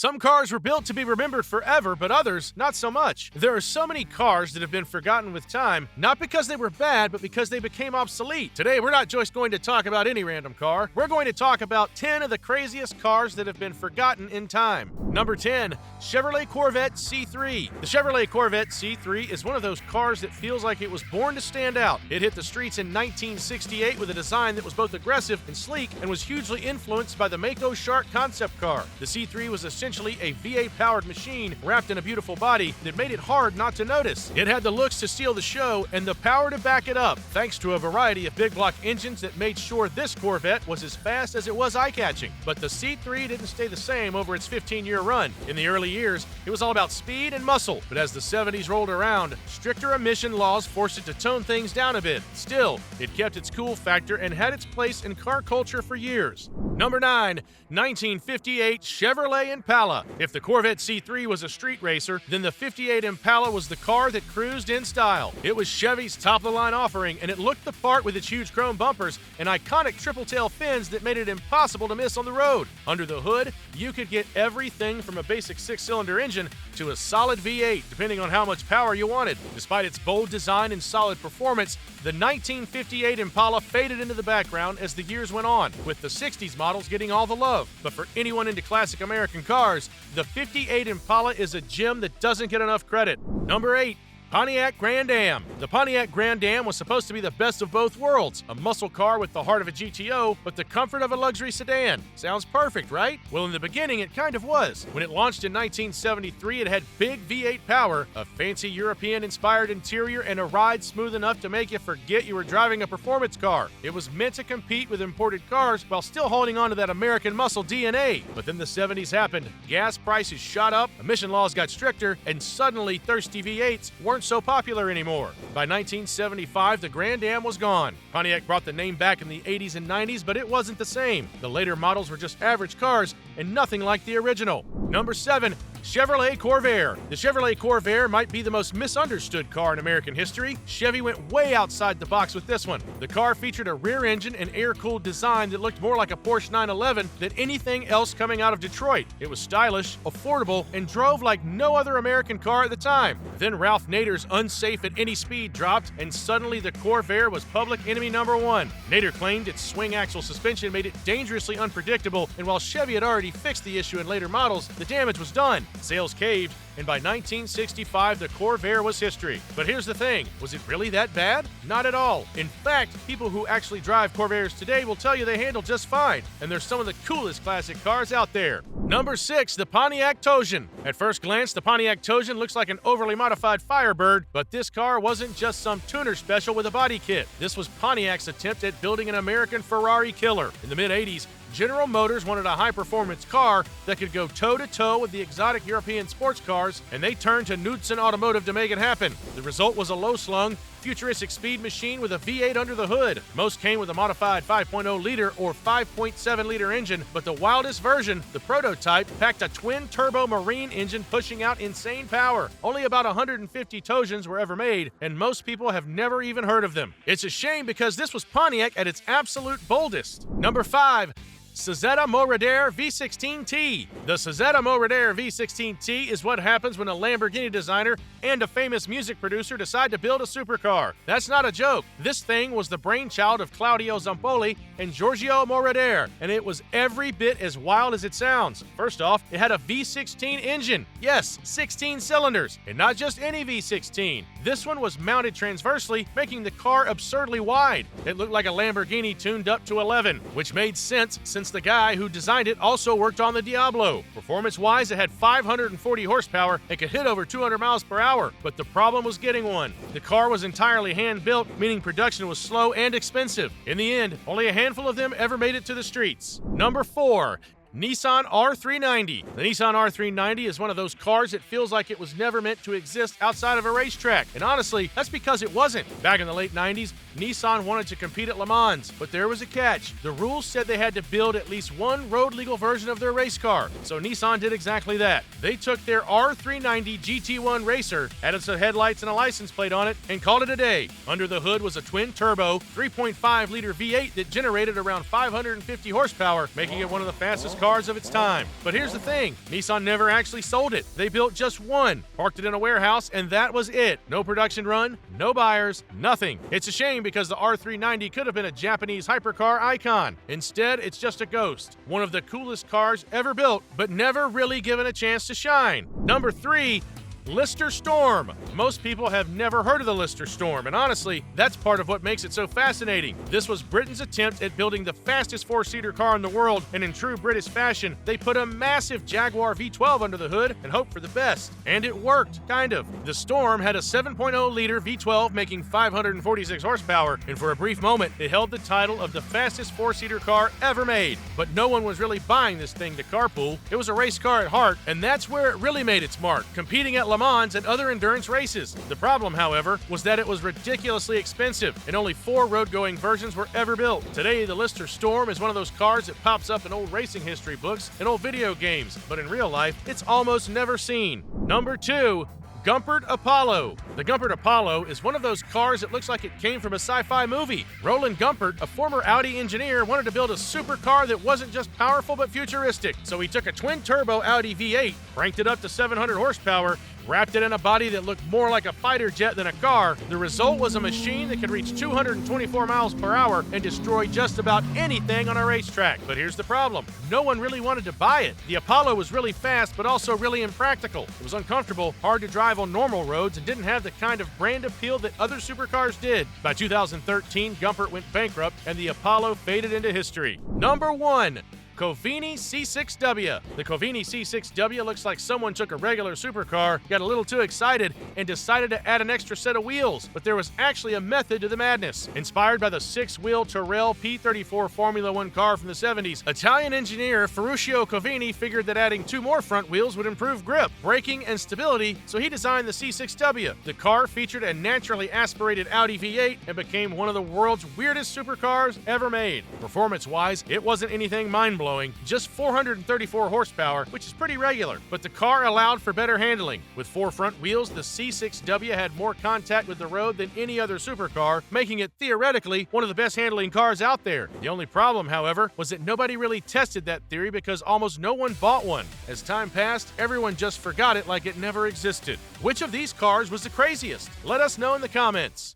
Some cars were built to be remembered forever, but others, not so much. There are so many cars that have been forgotten with time, not because they were bad, but because they became obsolete. Today, we're not just going to talk about any random car. We're going to talk about 10 of the craziest cars that have been forgotten in time. Number 10, Chevrolet Corvette C3. The Chevrolet Corvette C3 is one of those cars that feels like it was born to stand out. It hit the streets in 1968 with a design that was both aggressive and sleek and was hugely influenced by the Mako Shark concept car. The C3 was essentially a V8-powered machine wrapped in a beautiful body that made it hard not to notice. It had the looks to steal the show and the power to back it up, thanks to a variety of big block engines that made sure this Corvette was as fast as it was eye-catching. But the C3 didn't stay the same over its 15-year run. In the early years, it was all about speed and muscle, but as the 70s rolled around, stricter emission laws forced it to tone things down a bit. Still, it kept its cool factor and had its place in car culture for years. Number 9, 1958 Chevrolet Impala. If the Corvette C3 was a street racer, then the 58 Impala was the car that cruised in style. It was Chevy's top-of-the-line offering, and it looked the part with its huge chrome bumpers and iconic triple-tail fins that made it impossible to miss on the road. Under the hood, you could get everything from a basic 6-cylinder engine to a solid V8, depending on how much power you wanted. Despite its bold design and solid performance, the 1958 Impala faded into the background as the years went on, with the 60s models getting all the love. But for anyone into classic American cars, the 58 Impala is a gem that doesn't get enough credit. Number 8, Pontiac Grand Am. The Pontiac Grand Am was supposed to be the best of both worlds, a muscle car with the heart of a GTO, but the comfort of a luxury sedan. Sounds perfect, right? Well, in the beginning, it kind of was. When it launched in 1973, it had big V8 power, a fancy European-inspired interior, and a ride smooth enough to make you forget you were driving a performance car. It was meant to compete with imported cars while still holding on to that American muscle DNA. But then the 70s happened. Gas prices shot up, emission laws got stricter, and suddenly thirsty V8s weren't so popular anymore. By 1975, the Grand Am was gone. Pontiac brought the name back in the 80s and 90s, but it wasn't the same. The later models were just average cars and nothing like the original. Number 7, Chevrolet Corvair. The Chevrolet Corvair might be the most misunderstood car in American history. Chevy went way outside the box with this one. The car featured a rear engine and air-cooled design that looked more like a Porsche 911 than anything else coming out of Detroit. It was stylish, affordable, and drove like no other American car at the time. Then Ralph Nader's unsafe at any speed dropped, and suddenly the Corvair was public enemy number 1. Nader claimed its swing axle suspension made it dangerously unpredictable, and while Chevy had already fixed the issue in later models, the damage was done. Sales caved, and by 1965, the Corvair was history. But here's the thing, was it really that bad? Not at all. In fact, people who actually drive Corvairs today will tell you they handle just fine, and they're some of the coolest classic cars out there. Number 6, the Pontiac Tosian. At first glance, the Pontiac Tosian looks like an overly modified Firebird, but this car wasn't just some tuner special with a body kit. This was Pontiac's attempt at building an American Ferrari killer. In the mid-80s, General Motors wanted a high-performance car that could go toe-to-toe with the exotic European sports cars, and they turned to Knudsen Automotive to make it happen. The result was a low-slung, futuristic speed machine with a V8 under the hood. Most came with a modified 5.0-liter or 5.7-liter engine, but the wildest version, the prototype, packed a twin-turbo marine engine pushing out insane power. Only about 150 Tosians were ever made, and most people have never even heard of them. It's a shame because this was Pontiac at its absolute boldest. Number 5, Suzetta Moradere V16T. The Suzetta Moradere V16T is what happens when a Lamborghini designer and a famous music producer decide to build a supercar. That's not a joke. This thing was the brainchild of Claudio Zampoli and Giorgio Moradere, and it was every bit as wild as it sounds. First off, it had a V16 engine. Yes, 16 cylinders, and not just any V16. This one was mounted transversely, making the car absurdly wide. It looked like a Lamborghini tuned up to 11, which made sense since the guy who designed it also worked on the Diablo. Performance-wise, it had 540 horsepower and could hit over 200 miles per hour, but the problem was getting one. The car was entirely hand-built, meaning production was slow and expensive. In the end, only a handful of them ever made it to the streets. Number 4, Nissan R390. The Nissan R390 is one of those cars that feels like it was never meant to exist outside of a racetrack. And honestly, that's because it wasn't. Back in the late 90s, Nissan wanted to compete at Le Mans, but there was a catch. The rules said they had to build at least one road-legal version of their race car. So Nissan did exactly that. They took their R390 GT1 Racer, added some headlights and a license plate on it, and called it a day. Under the hood was a twin-turbo, 3.5-liter V8 that generated around 550 horsepower, making it one of the fastest cars of its time. But here's the thing, Nissan never actually sold it. They built just one, parked it in a warehouse, and that was it. No production run, no buyers, nothing. It's a shame because the R390 could have been a Japanese hypercar icon. Instead, it's just a ghost. One of the coolest cars ever built, but never really given a chance to shine. Number 3, Lister Storm. Most people have never heard of the Lister Storm, and honestly, that's part of what makes it so fascinating. This was Britain's attempt at building the fastest four-seater car in the world, and in true British fashion, they put a massive Jaguar V12 under the hood and hoped for the best. And it worked, kind of. The Storm had a 7.0-liter V12 making 546 horsepower, and for a brief moment, it held the title of the fastest four-seater car ever made. But no one was really buying this thing to carpool. It was a race car at heart, and that's where it really made its mark, competing at Le Mans and other endurance races. The problem, however, was that it was ridiculously expensive, and only 4 road-going versions were ever built. Today, the Lister Storm is one of those cars that pops up in old racing history books and old video games, but in real life, it's almost never seen. Number 2, Gumpert Apollo. The Gumpert Apollo is one of those cars that looks like it came from a sci-fi movie. Roland Gumpert, a former Audi engineer, wanted to build a supercar that wasn't just powerful but futuristic. So he took a twin-turbo Audi V8, cranked it up to 700 horsepower, wrapped it in a body that looked more like a fighter jet than a car. The result was a machine that could reach 224 miles per hour and destroy just about anything on a racetrack. But here's the problem. No one really wanted to buy it. The Apollo was really fast, but also really impractical. It was uncomfortable, hard to drive on normal roads, and didn't have the kind of brand appeal that other supercars did. By 2013, Gumpert went bankrupt, and the Apollo faded into history. Number 1, Covini C6W. The Covini C6W looks like someone took a regular supercar, got a little too excited, and decided to add an extra set of wheels, but there was actually a method to the madness. Inspired by the 6-wheel Tyrrell P34 Formula One car from the 70s, Italian engineer Ferruccio Covini figured that adding 2 more front wheels would improve grip, braking, and stability, so he designed the C6W. The car featured a naturally aspirated Audi V8 and became one of the world's weirdest supercars ever made. Performance-wise, it wasn't anything mind-blowing, just 434 horsepower, which is pretty regular, but the car allowed for better handling. With 4 front wheels, the C6W had more contact with the road than any other supercar, making it theoretically one of the best handling cars out there. The only problem, however, was that nobody really tested that theory because almost no one bought one. As time passed, everyone just forgot it like it never existed. Which of these cars was the craziest? Let us know in the comments.